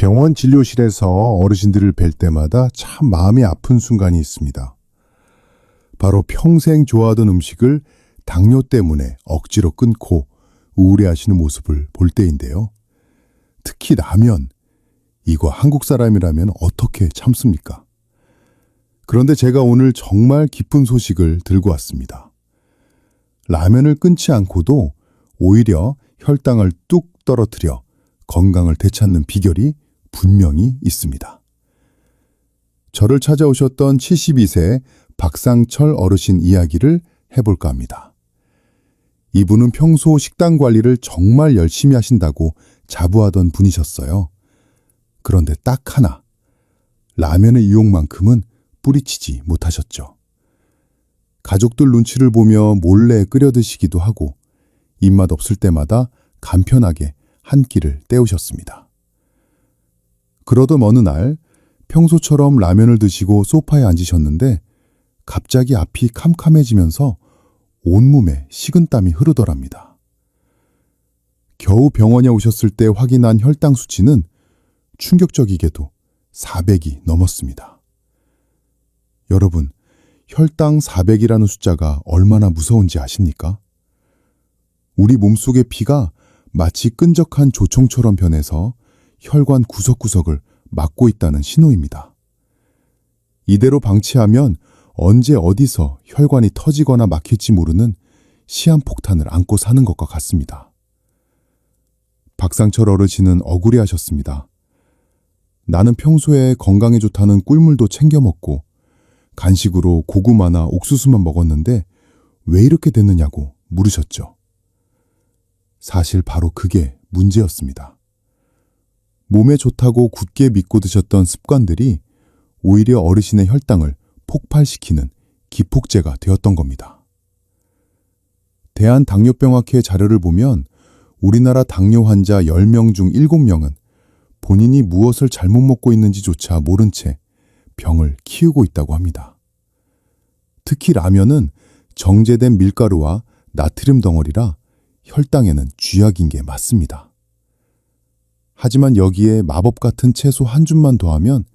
병원 진료실에서 어르신들을 뵐 때마다 참 마음이 아픈 순간이 있습니다. 바로 평생 좋아하던 음식을 당뇨 때문에 억지로 끊고 우울해하시는 모습을 볼 때인데요. 특히 라면, 이거 한국 사람이라면 어떻게 참습니까? 그런데 제가 오늘 정말 기쁜 소식을 들고 왔습니다. 라면을 끊지 않고도 오히려 혈당을 뚝 떨어뜨려 건강을 되찾는 비결이 분명히 있습니다. 저를 찾아오셨던 72세 박상철 어르신 이야기를 해볼까 합니다. 이분은 평소 식단 관리를 정말 열심히 하신다고 자부하던 분이셨어요. 그런데 딱 하나, 라면의 유혹만큼은 뿌리치지 못하셨죠. 가족들 눈치를 보며 몰래 끓여 드시기도 하고 입맛 없을 때마다 간편하게 한 끼를 때우셨습니다. 그러던 어느 날 평소처럼 라면을 드시고 소파에 앉으셨는데 갑자기 앞이 캄캄해지면서 온몸에 식은땀이 흐르더랍니다. 겨우 병원에 오셨을 때 확인한 혈당 수치는 충격적이게도 400이 넘었습니다. 여러분, 혈당 400이라는 숫자가 얼마나 무서운지 아십니까? 우리 몸속의 피가 마치 끈적한 조총처럼 변해서 혈관 구석구석을 막고 있다는 신호입니다. 이대로 방치하면 언제 어디서 혈관이 터지거나 막힐지 모르는 시한폭탄을 안고 사는 것과 같습니다. 박상철 어르신은 억울해하셨습니다. 나는 평소에 건강에 좋다는 꿀물도 챙겨 먹고 간식으로 고구마나 옥수수만 먹었는데 왜 이렇게 됐느냐고 물으셨죠. 사실 바로 그게 문제였습니다. 몸에 좋다고 굳게 믿고 드셨던 습관들이 오히려 어르신의 혈당을 폭발시키는 기폭제가 되었던 겁니다. 대한당뇨병학회 자료를 보면 우리나라 당뇨 환자 10명 중 7명은 본인이 무엇을 잘못 먹고 있는지조차 모른 채 병을 키우고 있다고 합니다. 특히 라면은 정제된 밀가루와 나트륨 덩어리라 혈당에는 쥐약인 게 맞습니다. 하지만 여기에 마법 같은 채소 한 줌만 더하면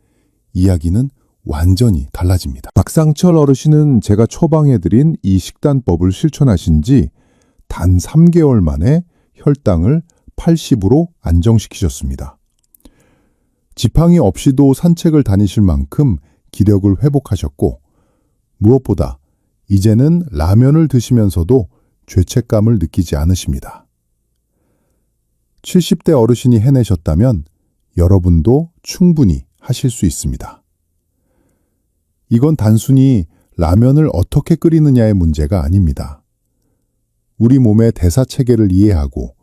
이야기는 완전히 달라집니다. 박상철 어르신은 제가 처방해드린 이 식단법을 실천하신 지 단 3개월 만에 혈당을 80으로 안정시키셨습니다. 지팡이 없이도 산책을 다니실 만큼 기력을 회복하셨고 무엇보다 이제는 라면을 드시면서도 죄책감을 느끼지 않으십니다. 70대 어르신이 해내셨다면 여러분도 충분히 하실 수 있습니다. 이건 단순히 라면을 어떻게 끓이느냐의 문제가 아닙니다. 우리 몸의 대사체계를 이해하고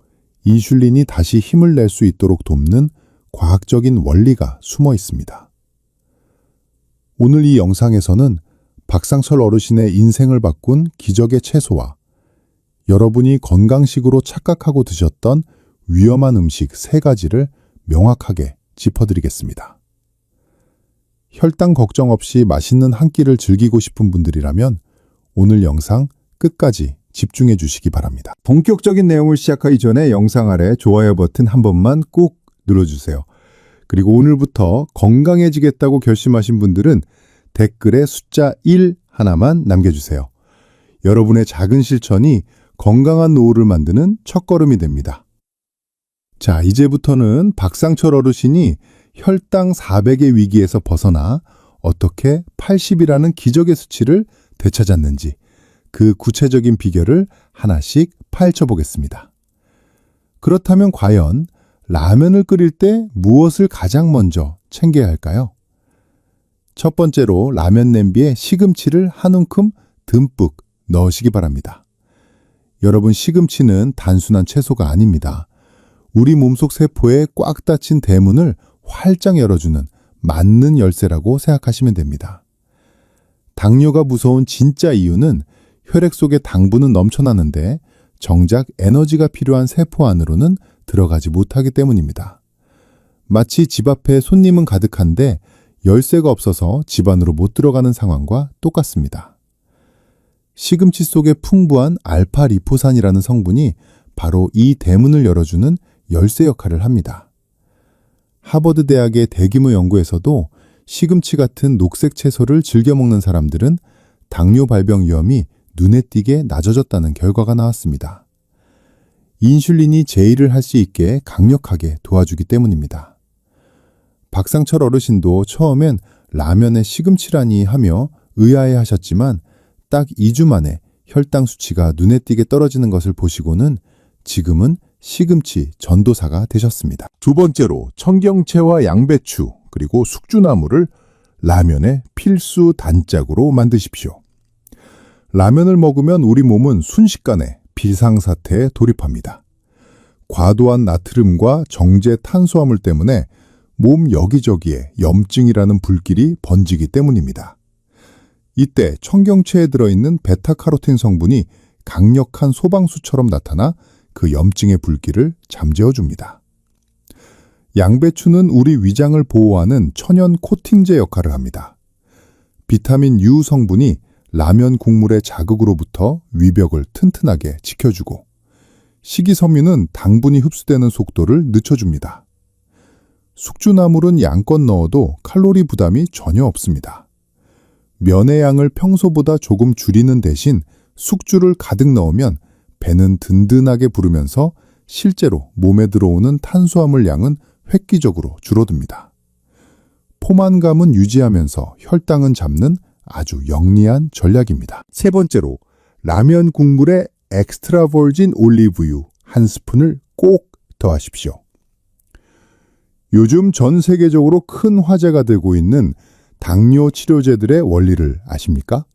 인슐린이 다시 힘을 낼 수 있도록 돕는 과학적인 원리가 숨어 있습니다. 오늘 이 영상에서는 박상철 어르신의 인생을 바꾼 기적의 채소와 여러분이 건강식으로 착각하고 드셨던 위험한 음식 3가지를 명확하게 짚어드리겠습니다. 혈당 걱정 없이 맛있는 한 끼를 즐기고 싶은 분들이라면 오늘 영상 끝까지 집중해 주시기 바랍니다. 본격적인 내용을 시작하기 전에 영상 아래 좋아요 버튼 한 번만 꼭 눌러주세요. 그리고 오늘부터 건강해지겠다고 결심하신 분들은 댓글에 숫자 1 하나만 남겨주세요. 여러분의 작은 실천이 건강한 노후를 만드는 첫걸음이 됩니다. 자, 이제부터는 박상철 어르신이 혈당 400의 위기에서 벗어나 어떻게 80이라는 기적의 수치를 되찾았는지 그 구체적인 비결을 하나씩 파헤쳐 보겠습니다. 그렇다면 과연 라면을 끓일 때 무엇을 가장 먼저 챙겨야 할까요? 첫 번째로 라면 냄비에 시금치를 한 움큼 듬뿍 넣으시기 바랍니다. 여러분, 시금치는 단순한 채소가 아닙니다. 우리 몸속 세포에 꽉 닫힌 대문을 활짝 열어주는 맞는 열쇠라고 생각하시면 됩니다. 당뇨가 무서운 진짜 이유는 혈액 속에 당분은 넘쳐나는데 정작 에너지가 필요한 세포 안으로는 들어가지 못하기 때문입니다. 마치 집 앞에 손님은 가득한데 열쇠가 없어서 집 안으로 못 들어가는 상황과 똑같습니다. 시금치 속에 풍부한 알파리포산이라는 성분이 바로 이 대문을 열어주는 열쇠 역할을 합니다. 하버드 대학의 대규모 연구에서도 시금치 같은 녹색 채소를 즐겨 먹는 사람들은 당뇨 발병 위험이 눈에 띄게 낮아졌다는 결과가 나왔습니다. 인슐린이 제 일을 할 수 있게 강력하게 도와주기 때문입니다. 박상철 어르신도 처음엔 라면에 시금치라니 하며 의아해하셨지만 딱 2주 만에 혈당 수치가 눈에 띄게 떨어지는 것을 보시고는 지금은 시금치 전도사가 되셨습니다. 두 번째로 청경채와 양배추 그리고 숙주나물을 라면의 필수 단짝으로 만드십시오. 라면을 먹으면 우리 몸은 순식간에 비상사태에 돌입합니다. 과도한 나트륨과 정제 탄수화물 때문에 몸 여기저기에 염증이라는 불길이 번지기 때문입니다. 이때 청경채에 들어있는 베타카로틴 성분이 강력한 소방수처럼 나타나 그 염증의 불길을 잠재워줍니다. 양배추는 우리 위장을 보호하는 천연 코팅제 역할을 합니다. 비타민 U 성분이 라면 국물의 자극으로부터 위벽을 튼튼하게 지켜주고 식이섬유는 당분이 흡수되는 속도를 늦춰줍니다. 숙주나물은 양껏 넣어도 칼로리 부담이 전혀 없습니다. 면의 양을 평소보다 조금 줄이는 대신 숙주를 가득 넣으면 배는 든든하게 부르면서 실제로 몸에 들어오는 탄수화물 양은 획기적으로 줄어듭니다. 포만감은 유지하면서 혈당은 잡는 아주 영리한 전략입니다. 세 번째로 라면 국물에 엑스트라 버진 올리브유 한 스푼을 꼭 더하십시오. 요즘 전 세계적으로 큰 화제가 되고 있는 당뇨 치료제들의 원리를 아십니까?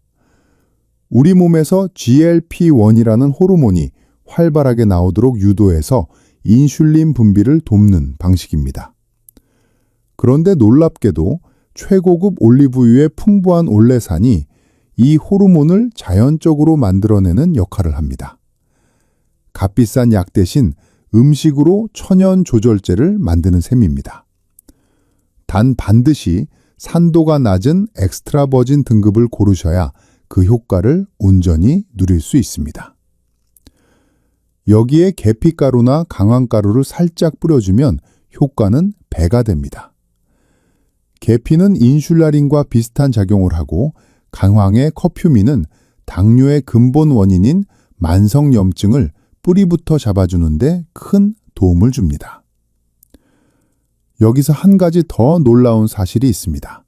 우리 몸에서 GLP-1이라는 호르몬이 활발하게 나오도록 유도해서 인슐린 분비를 돕는 방식입니다. 그런데 놀랍게도 최고급 올리브유의 풍부한 올레산이 이 호르몬을 자연적으로 만들어내는 역할을 합니다. 값비싼 약 대신 음식으로 천연 조절제를 만드는 셈입니다. 단 반드시 산도가 낮은 엑스트라 버진 등급을 고르셔야 그 효과를 온전히 누릴 수 있습니다. 여기에 계피가루나 강황가루를 살짝 뿌려주면 효과는 배가 됩니다. 계피는 인슐라린과 비슷한 작용을 하고 강황의 커퓨민은 당뇨의 근본 원인인 만성염증을 뿌리부터 잡아주는데 큰 도움을 줍니다. 여기서 한 가지 더 놀라운 사실이 있습니다.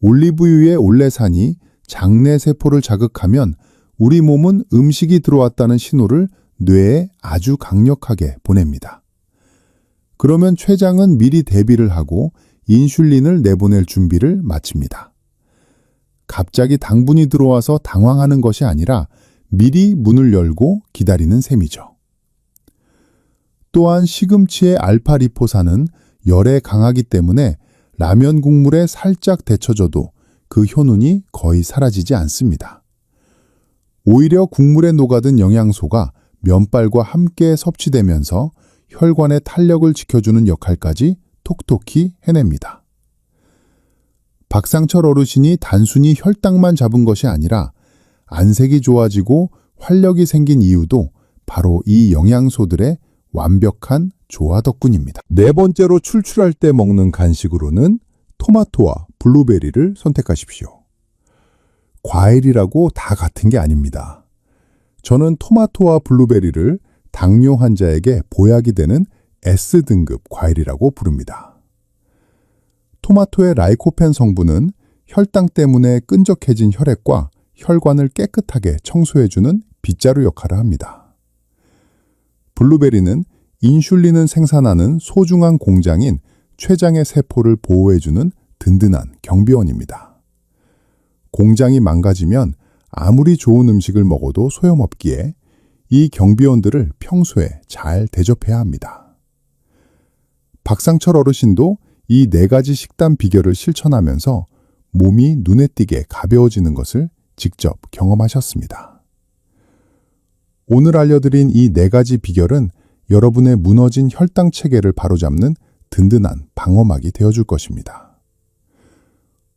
올리브유의 올레산이 장내 세포를 자극하면 우리 몸은 음식이 들어왔다는 신호를 뇌에 아주 강력하게 보냅니다. 그러면 췌장은 미리 대비를 하고 인슐린을 내보낼 준비를 마칩니다. 갑자기 당분이 들어와서 당황하는 것이 아니라 미리 문을 열고 기다리는 셈이죠. 또한 시금치의 알파리포산은 열에 강하기 때문에 라면 국물에 살짝 데쳐져도 그 효능이 거의 사라지지 않습니다. 오히려 국물에 녹아든 영양소가 면발과 함께 섭취되면서 혈관의 탄력을 지켜주는 역할까지 톡톡히 해냅니다. 박상철 어르신이 단순히 혈당만 잡은 것이 아니라 안색이 좋아지고 활력이 생긴 이유도 바로 이 영양소들의 완벽한 조화 덕분입니다. 네 번째로 출출할 때 먹는 간식으로는 토마토와 블루베리를 선택하십시오. 과일이라고 다 같은 게 아닙니다. 저는 토마토와 블루베리를 당뇨 환자에게 보약이 되는 S등급 과일이라고 부릅니다. 토마토의 라이코펜 성분은 혈당 때문에 끈적해진 혈액과 혈관을 깨끗하게 청소해주는 빗자루 역할을 합니다. 블루베리는 인슐린을 생산하는 소중한 공장인 췌장의 세포를 보호해주는 든든한 경비원입니다. 공장이 망가지면 아무리 좋은 음식을 먹어도 소용없기에 이 경비원들을 평소에 잘 대접해야 합니다. 박상철 어르신도 이 4가지 식단 비결을 실천하면서 몸이 눈에 띄게 가벼워지는 것을 직접 경험하셨습니다. 오늘 알려드린 이 4가지 비결은 여러분의 무너진 혈당 체계를 바로잡는 든든한 방어막이 되어줄 것입니다.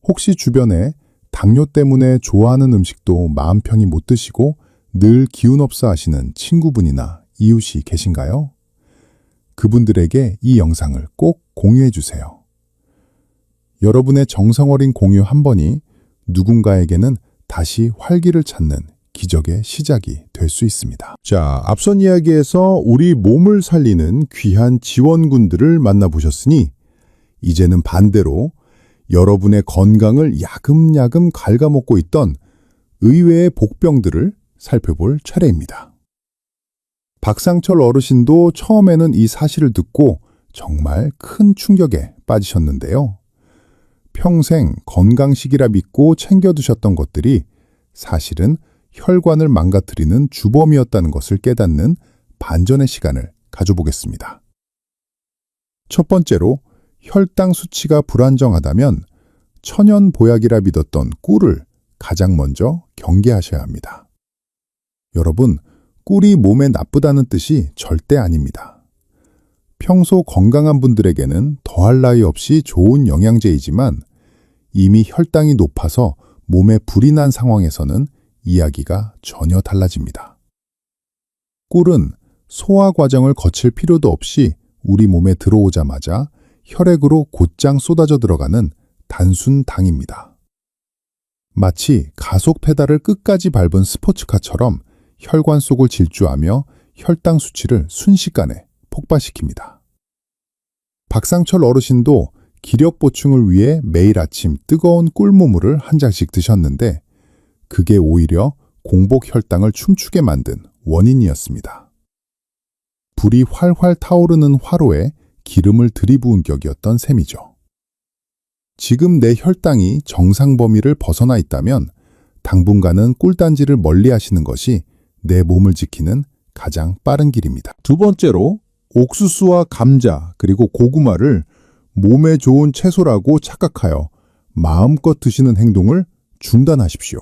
혹시 주변에 당뇨 때문에 좋아하는 음식도 마음 편히 못 드시고 늘 기운 없어 하시는 친구분이나 이웃이 계신가요? 그분들에게 이 영상을 꼭 공유해 주세요. 여러분의 정성 어린 공유 한 번이 누군가에게는 다시 활기를 찾는 기적의 시작이 될 수 있습니다. 자, 앞선 이야기에서 우리 몸을 살리는 귀한 지원군들을 만나보셨으니 이제는 반대로 여러분의 건강을 야금야금 갉아먹고 있던 의외의 복병들을 살펴볼 차례입니다. 박상철 어르신도 처음에는 이 사실을 듣고 정말 큰 충격에 빠지셨는데요. 평생 건강식이라 믿고 챙겨두셨던 것들이 사실은 혈관을 망가뜨리는 주범이었다는 것을 깨닫는 반전의 시간을 가져보겠습니다. 첫 번째로 혈당 수치가 불안정하다면 천연 보약이라 믿었던 꿀을 가장 먼저 경계하셔야 합니다. 여러분, 꿀이 몸에 나쁘다는 뜻이 절대 아닙니다. 평소 건강한 분들에게는 더할 나위 없이 좋은 영양제이지만 이미 혈당이 높아서 몸에 불이 난 상황에서는 이야기가 전혀 달라집니다. 꿀은 소화 과정을 거칠 필요도 없이 우리 몸에 들어오자마자 혈액으로 곧장 쏟아져 들어가는 단순 당입니다. 마치 가속 페달을 끝까지 밟은 스포츠카처럼 혈관 속을 질주하며 혈당 수치를 순식간에 폭발시킵니다. 박상철 어르신도 기력 보충을 위해 매일 아침 뜨거운 꿀무물을 한 잔씩 드셨는데 그게 오히려 공복 혈당을 춤추게 만든 원인이었습니다. 불이 활활 타오르는 화로에 기름을 들이부은 격이었던 셈이죠. 지금 내 혈당이 정상 범위를 벗어나 있다면 당분간은 꿀단지를 멀리하시는 것이 내 몸을 지키는 가장 빠른 길입니다. 두 번째로 옥수수와 감자 그리고 고구마를 몸에 좋은 채소라고 착각하여 마음껏 드시는 행동을 중단하십시오.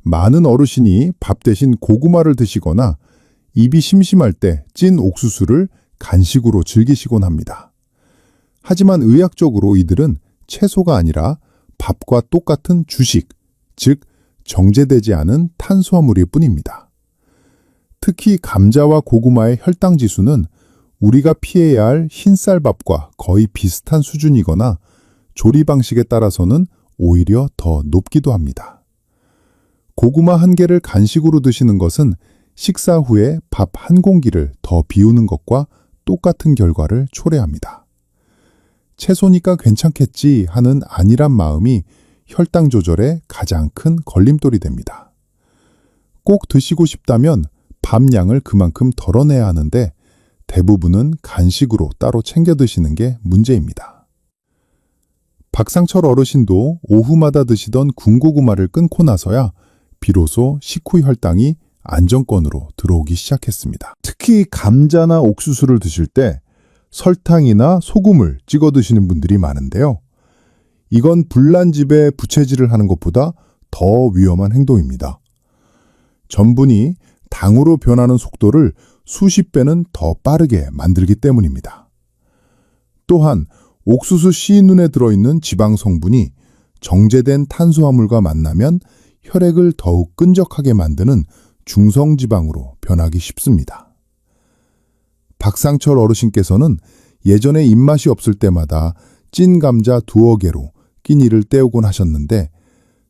많은 어르신이 밥 대신 고구마를 드시거나 입이 심심할 때 찐 옥수수를 간식으로 즐기시곤 합니다. 하지만 의학적으로 이들은 채소가 아니라 밥과 똑같은 주식, 즉 정제되지 않은 탄수화물일 뿐입니다. 특히 감자와 고구마의 혈당 지수는 우리가 피해야 할 흰쌀밥과 거의 비슷한 수준이거나 조리 방식에 따라서는 오히려 더 높기도 합니다. 고구마 한 개를 간식으로 드시는 것은 식사 후에 밥 한 공기를 더 비우는 것과 똑같은 결과를 초래합니다. 채소니까 괜찮겠지 하는 안일한 마음이 혈당 조절에 가장 큰 걸림돌이 됩니다. 꼭 드시고 싶다면 밥 양을 그만큼 덜어내야 하는데 대부분은 간식으로 따로 챙겨 드시는 게 문제입니다. 박상철 어르신도 오후마다 드시던 군고구마를 끊고 나서야 비로소 식후 혈당이 안정권으로 들어오기 시작했습니다. 특히 감자나 옥수수를 드실 때 설탕이나 소금을 찍어 드시는 분들이 많은데요. 이건 불난집에 부채질을 하는 것보다 더 위험한 행동입니다. 전분이 당으로 변하는 속도를 수십 배는 더 빠르게 만들기 때문입니다. 또한 옥수수 씨 눈에 들어있는 지방 성분이 정제된 탄수화물과 만나면 혈액을 더욱 끈적하게 만드는 중성지방으로 변하기 쉽습니다. 박상철 어르신께서는 예전에 입맛이 없을 때마다 찐 감자 2개로 끼니를 때우곤 하셨는데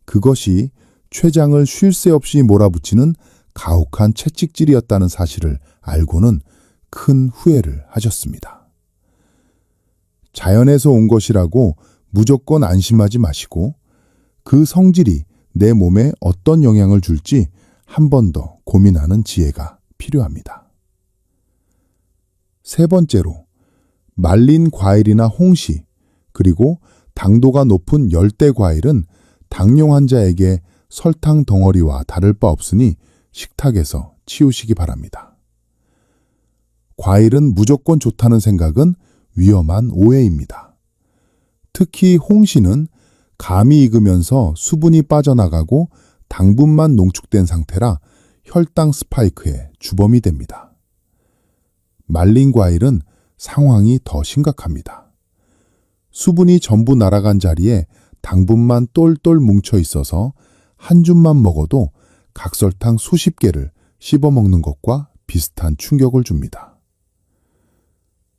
그것이 췌장을 쉴 새 없이 몰아붙이는 가혹한 채찍질이었다는 사실을 알고는 큰 후회를 하셨습니다. 자연에서 온 것이라고 무조건 안심하지 마시고 그 성질이 내 몸에 어떤 영향을 줄지 한 번 더 고민하는 지혜가 필요합니다. 세 번째로, 말린 과일이나 홍시, 그리고 당도가 높은 열대 과일은 당뇨 환자에게 설탕 덩어리와 다를 바 없으니 식탁에서 치우시기 바랍니다. 과일은 무조건 좋다는 생각은 위험한 오해입니다. 특히 홍시는 감이 익으면서 수분이 빠져나가고 당분만 농축된 상태라 혈당 스파이크의 주범이 됩니다. 말린 과일은 상황이 더 심각합니다. 수분이 전부 날아간 자리에 당분만 똘똘 뭉쳐 있어서 한 줌만 먹어도 각설탕 수십 개를 씹어먹는 것과 비슷한 충격을 줍니다.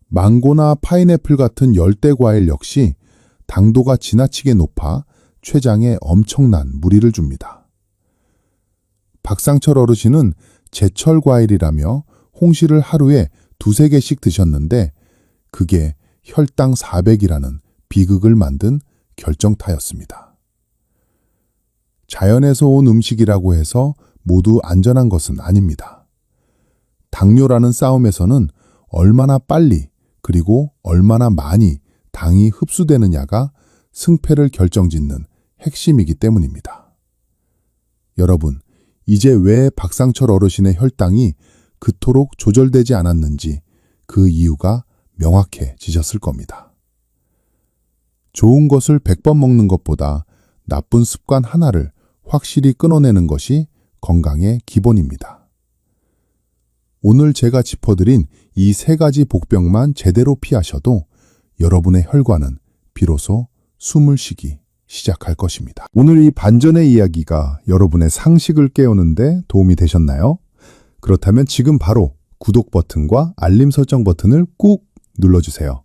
망고나 파인애플 같은 열대 과일 역시 당도가 지나치게 높아 췌장에 엄청난 무리를 줍니다. 박상철 어르신은 제철 과일이라며 홍시를 하루에 2~3개씩 드셨는데 그게 혈당 400이라는 비극을 만든 결정타였습니다. 자연에서 온 음식이라고 해서 모두 안전한 것은 아닙니다. 당뇨라는 싸움에서는 얼마나 빨리 그리고 얼마나 많이 당이 흡수되느냐가 승패를 결정짓는 핵심이기 때문입니다. 여러분, 이제 왜 박상철 어르신의 혈당이 그토록 조절되지 않았는지 그 이유가 명확해지셨을 겁니다. 좋은 것을 100번 먹는 것보다 나쁜 습관 하나를 확실히 끊어내는 것이 건강의 기본입니다. 오늘 제가 짚어드린 이 3가지 복병만 제대로 피하셔도 여러분의 혈관은 비로소 숨을 쉬기 시작할 것입니다. 오늘 이 반전의 이야기가 여러분의 상식을 깨우는데 도움이 되셨나요? 그렇다면 지금 바로 구독 버튼과 알림 설정 버튼을 꾹 눌러주세요.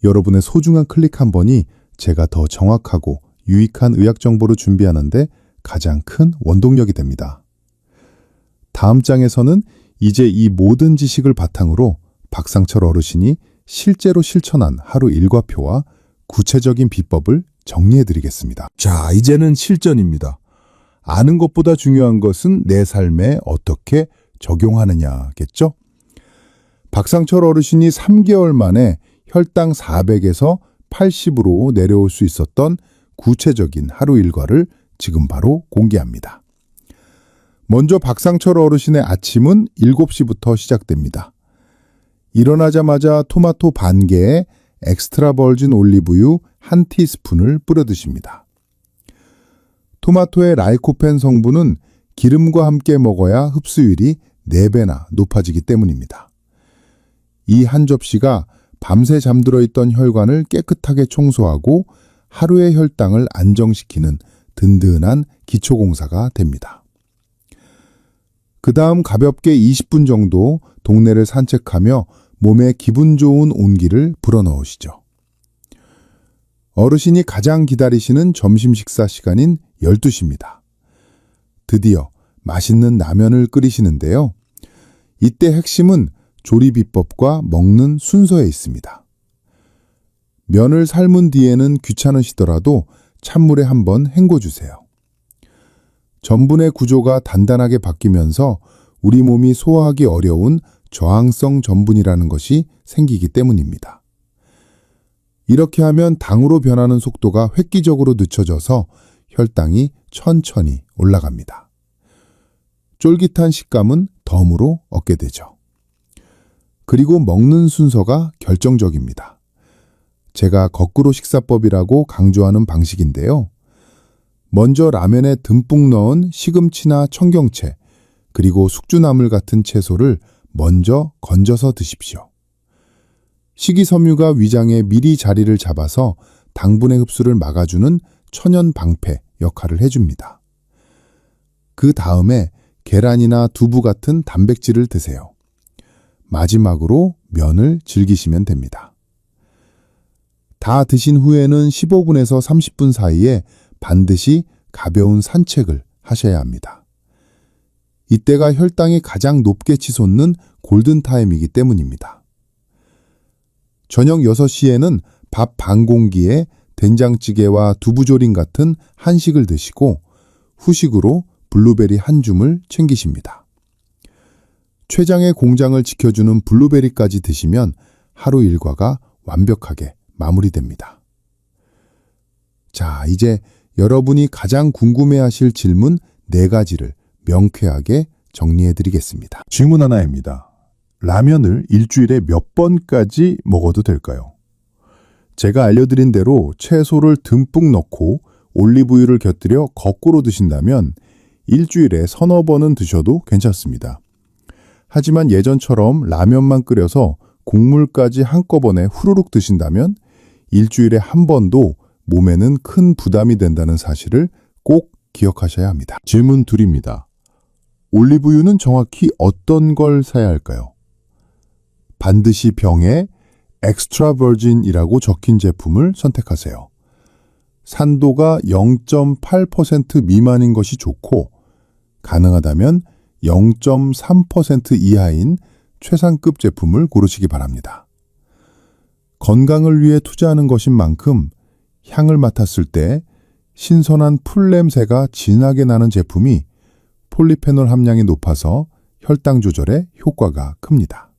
여러분의 소중한 클릭 한 번이 제가 더 정확하고 유익한 의학 정보를 준비하는데 가장 큰 원동력이 됩니다. 다음 장에서는 이제 이 모든 지식을 바탕으로 박상철 어르신이 실제로 실천한 하루 일과표와 구체적인 비법을 정리해드리겠습니다. 자, 이제는 실전입니다. 아는 것보다 중요한 것은 내 삶에 어떻게 적용하느냐겠죠? 박상철 어르신이 3개월 만에 혈당 400에서 80으로 내려올 수 있었던 구체적인 하루 일과를 지금 바로 공개합니다. 먼저 박상철 어르신의 아침은 7시부터 시작됩니다. 일어나자마자 토마토 반 개에 엑스트라 버진 올리브유 1티스푼을 뿌려 드십니다. 토마토의 라이코펜 성분은 기름과 함께 먹어야 흡수율이 4배나 높아지기 때문입니다. 이 한 접시가 밤새 잠들어 있던 혈관을 깨끗하게 청소하고 하루의 혈당을 안정시키는 든든한 기초공사가 됩니다. 그 다음 가볍게 20분 정도 동네를 산책하며 몸에 기분 좋은 온기를 불어넣으시죠. 어르신이 가장 기다리시는 점심 식사 시간인 12시입니다. 드디어 맛있는 라면을 끓이시는데요. 이때 핵심은 조리 비법과 먹는 순서에 있습니다. 면을 삶은 뒤에는 귀찮으시더라도 찬물에 한번 헹궈주세요. 전분의 구조가 단단하게 바뀌면서 우리 몸이 소화하기 어려운 저항성 전분이라는 것이 생기기 때문입니다. 이렇게 하면 당으로 변하는 속도가 획기적으로 늦춰져서 혈당이 천천히 올라갑니다. 쫄깃한 식감은 덤으로 얻게 되죠. 그리고 먹는 순서가 결정적입니다. 제가 거꾸로 식사법이라고 강조하는 방식인데요. 먼저 라면에 듬뿍 넣은 시금치나 청경채, 그리고 숙주나물 같은 채소를 먼저 건져서 드십시오. 식이섬유가 위장에 미리 자리를 잡아서 당분의 흡수를 막아주는 천연 방패 역할을 해줍니다. 그 다음에 계란이나 두부 같은 단백질을 드세요. 마지막으로 면을 즐기시면 됩니다. 다 드신 후에는 15분에서 30분 사이에 반드시 가벼운 산책을 하셔야 합니다. 이때가 혈당이 가장 높게 치솟는 골든타임이기 때문입니다. 저녁 6시에는 밥 반 공기에 된장찌개와 두부조림 같은 한식을 드시고 후식으로 블루베리 한 줌을 챙기십니다. 췌장의 공장을 지켜주는 블루베리까지 드시면 하루 일과가 완벽하게 마무리됩니다. 자, 이제 여러분이 가장 궁금해하실 질문 4가지를 명쾌하게 정리해드리겠습니다. 질문 하나입니다. 라면을 일주일에 몇 번까지 먹어도 될까요? 제가 알려드린 대로 채소를 듬뿍 넣고 올리브유를 곁들여 거꾸로 드신다면 일주일에 서너 번은 드셔도 괜찮습니다. 하지만 예전처럼 라면만 끓여서 국물까지 한꺼번에 후루룩 드신다면 일주일에 한 번도 몸에는 큰 부담이 된다는 사실을 꼭 기억하셔야 합니다. 질문 2입니다. 올리브유는 정확히 어떤 걸 사야 할까요? 반드시 병에 엑스트라 버진이라고 적힌 제품을 선택하세요. 산도가 0.8% 미만인 것이 좋고 가능하다면 0.3% 이하인 최상급 제품을 고르시기 바랍니다. 건강을 위해 투자하는 것인 만큼 향을 맡았을 때 신선한 풀 냄새가 진하게 나는 제품이 폴리페놀 함량이 높아서 혈당 조절에 효과가 큽니다.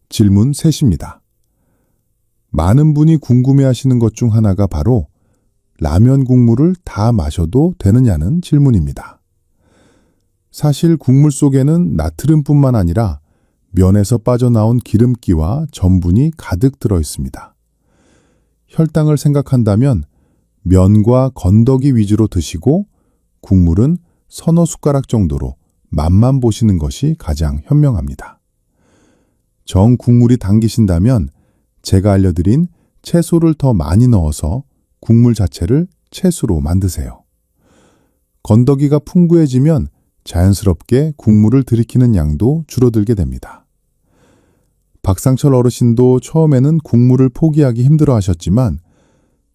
질문 셋입니다. 많은 분이 궁금해하시는 것 중 하나가 바로 라면 국물을 다 마셔도 되느냐는 질문입니다. 사실 국물 속에는 나트륨뿐만 아니라 면에서 빠져나온 기름기와 전분이 가득 들어 있습니다. 혈당을 생각한다면 면과 건더기 위주로 드시고 국물은 서너 숟가락 정도로 맛만 보시는 것이 가장 현명합니다. 정 국물이 당기신다면 제가 알려드린 채소를 더 많이 넣어서 국물 자체를 채소로 만드세요. 건더기가 풍부해지면 자연스럽게 국물을 들이키는 양도 줄어들게 됩니다. 박상철 어르신도 처음에는 국물을 포기하기 힘들어 하셨지만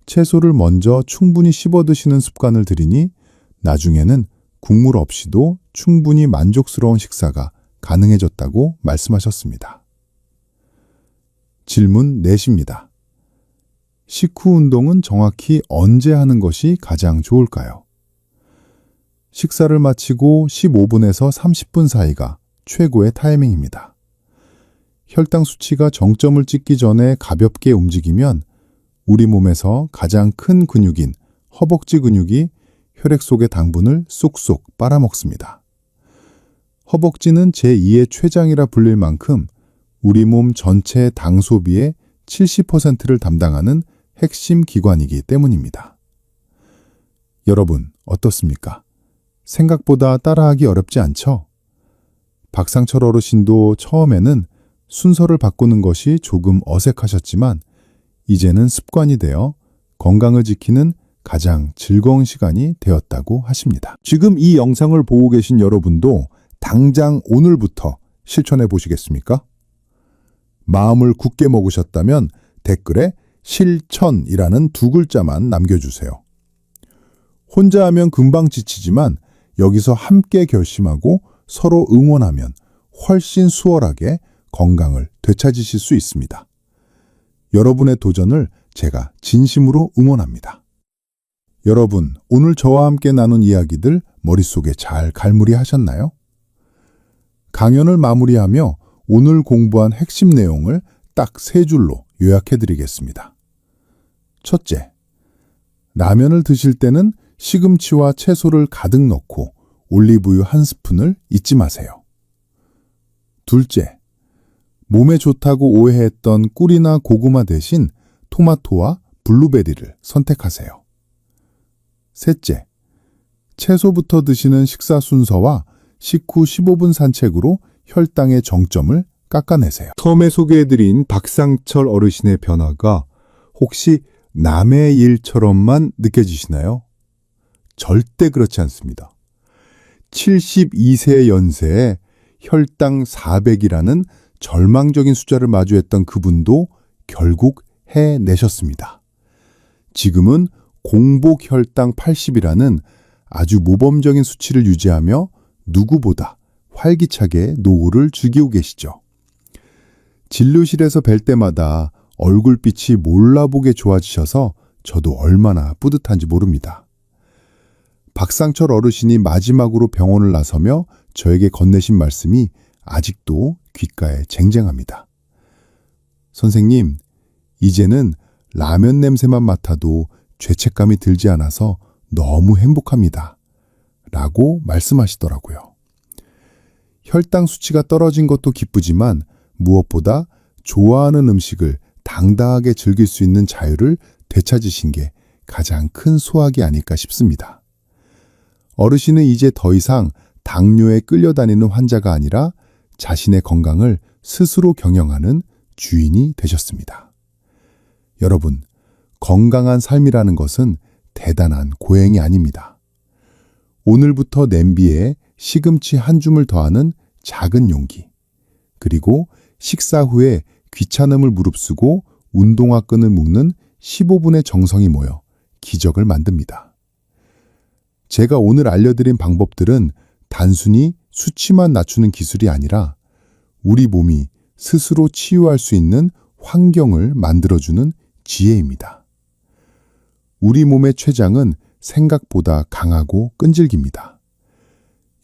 채소를 먼저 충분히 씹어 드시는 습관을 들이니 나중에는 국물 없이도 충분히 만족스러운 식사가 가능해졌다고 말씀하셨습니다. 질문 넷입니다. 식후 운동은 정확히 언제 하는 것이 가장 좋을까요? 식사를 마치고 15분에서 30분 사이가 최고의 타이밍입니다. 혈당 수치가 정점을 찍기 전에 가볍게 움직이면 우리 몸에서 가장 큰 근육인 허벅지 근육이 혈액 속의 당분을 쏙쏙 빨아먹습니다. 허벅지는 제2의 췌장이라 불릴 만큼 우리 몸 전체 당 소비의 70%를 담당하는 핵심 기관이기 때문입니다. 여러분, 어떻습니까? 생각보다 따라하기 어렵지 않죠? 박상철 어르신도 처음에는 순서를 바꾸는 것이 조금 어색하셨지만 이제는 습관이 되어 건강을 지키는 가장 즐거운 시간이 되었다고 하십니다. 지금 이 영상을 보고 계신 여러분도 당장 오늘부터 실천해 보시겠습니까? 마음을 굳게 먹으셨다면 댓글에 실천이라는 두 글자만 남겨주세요. 혼자 하면 금방 지치지만 여기서 함께 결심하고 서로 응원하면 훨씬 수월하게 건강을 되찾으실 수 있습니다. 여러분의 도전을 제가 진심으로 응원합니다. 여러분, 오늘 저와 함께 나눈 이야기들 머릿속에 잘 갈무리하셨나요? 강연을 마무리하며 오늘 공부한 핵심 내용을 딱 3줄로 요약해드리겠습니다. 첫째, 라면을 드실 때는 시금치와 채소를 가득 넣고 올리브유 1스푼을 잊지 마세요. 둘째, 몸에 좋다고 오해했던 꿀이나 고구마 대신 토마토와 블루베리를 선택하세요. 셋째, 채소부터 드시는 식사 순서와 식후 15분 산책으로 혈당의 정점을 깎아내세요. 처음에 소개해드린 박상철 어르신의 변화가 혹시 남의 일처럼만 느껴지시나요? 절대 그렇지 않습니다. 72세 연세에 혈당 400이라는 절망적인 숫자를 마주했던 그분도 결국 해내셨습니다. 지금은 공복 혈당 80이라는 아주 모범적인 수치를 유지하며 누구보다 활기차게 노후를 즐기고 계시죠. 진료실에서 뵐 때마다 얼굴빛이 몰라보게 좋아지셔서 저도 얼마나 뿌듯한지 모릅니다. 박상철 어르신이 마지막으로 병원을 나서며 저에게 건네신 말씀이 아직도 귓가에 쟁쟁합니다. 선생님, 이제는 라면 냄새만 맡아도 죄책감이 들지 않아서 너무 행복합니다. 라고 말씀하시더라고요. 혈당 수치가 떨어진 것도 기쁘지만 무엇보다 좋아하는 음식을 당당하게 즐길 수 있는 자유를 되찾으신 게 가장 큰 수확이 아닐까 싶습니다. 어르신은 이제 더 이상 당뇨에 끌려다니는 환자가 아니라 자신의 건강을 스스로 경영하는 주인이 되셨습니다. 여러분, 건강한 삶이라는 것은 대단한 고행이 아닙니다. 오늘부터 냄비에 시금치 한 줌을 더하는 작은 용기, 그리고 식사 후에 귀찮음을 무릅쓰고 운동화 끈을 묶는 15분의 정성이 모여 기적을 만듭니다. 제가 오늘 알려드린 방법들은 단순히 수치만 낮추는 기술이 아니라 우리 몸이 스스로 치유할 수 있는 환경을 만들어주는 지혜입니다. 우리 몸의 췌장은 생각보다 강하고 끈질깁니다.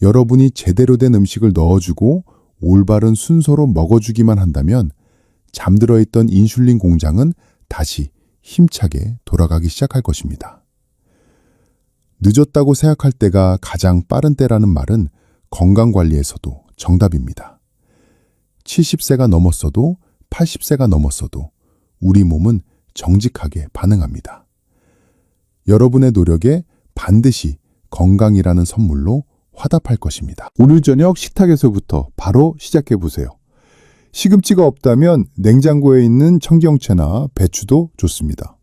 여러분이 제대로 된 음식을 넣어주고 올바른 순서로 먹어주기만 한다면 잠들어 있던 인슐린 공장은 다시 힘차게 돌아가기 시작할 것입니다. 늦었다고 생각할 때가 가장 빠른 때라는 말은 건강관리에서도 정답입니다. 70세가 넘었어도 80세가 넘었어도 우리 몸은 정직하게 반응합니다. 여러분의 노력에 반드시 건강이라는 선물로 화답할 것입니다. 오늘 저녁 식탁에서부터 바로 시작해보세요. 시금치가 없다면 냉장고에 있는 청경채나 배추도 좋습니다.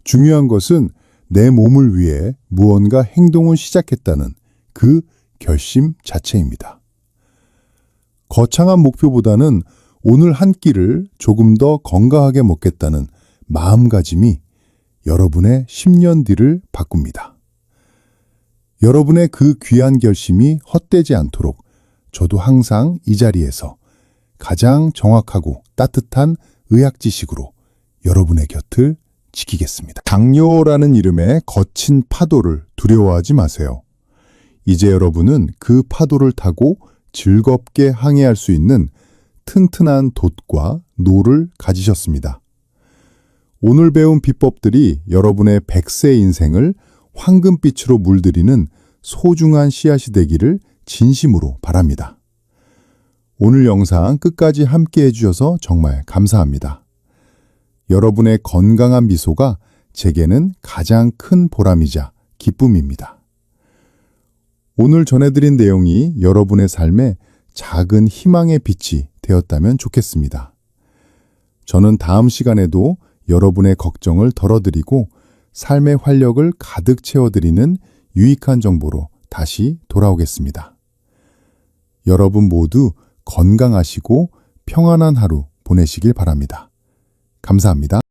중요한 것은 내 몸을 위해 무언가 행동을 시작했다는 그 결심 자체입니다. 거창한 목표보다는 오늘 한 끼를 조금 더 건강하게 먹겠다는 마음가짐이 여러분의 10년 뒤를 바꿉니다. 여러분의 그 귀한 결심이 헛되지 않도록 저도 항상 이 자리에서 가장 정확하고 따뜻한 의학 지식으로 여러분의 곁을 지키겠습니다. 당뇨라는 이름의 거친 파도를 두려워하지 마세요. 이제 여러분은 그 파도를 타고 즐겁게 항해할 수 있는 튼튼한 돛과 노를 가지셨습니다. 오늘 배운 비법들이 여러분의 100세 인생을 황금빛으로 물들이는 소중한 씨앗이 되기를 진심으로 바랍니다. 오늘 영상 끝까지 함께 해주셔서 정말 감사합니다. 여러분의 건강한 미소가 제게는 가장 큰 보람이자 기쁨입니다. 오늘 전해드린 내용이 여러분의 삶에 작은 희망의 빛이 되었다면 좋겠습니다. 저는 다음 시간에도 여러분의 걱정을 덜어드리고 삶의 활력을 가득 채워드리는 유익한 정보로 다시 돌아오겠습니다. 여러분 모두 건강하시고 평안한 하루 보내시길 바랍니다. 감사합니다.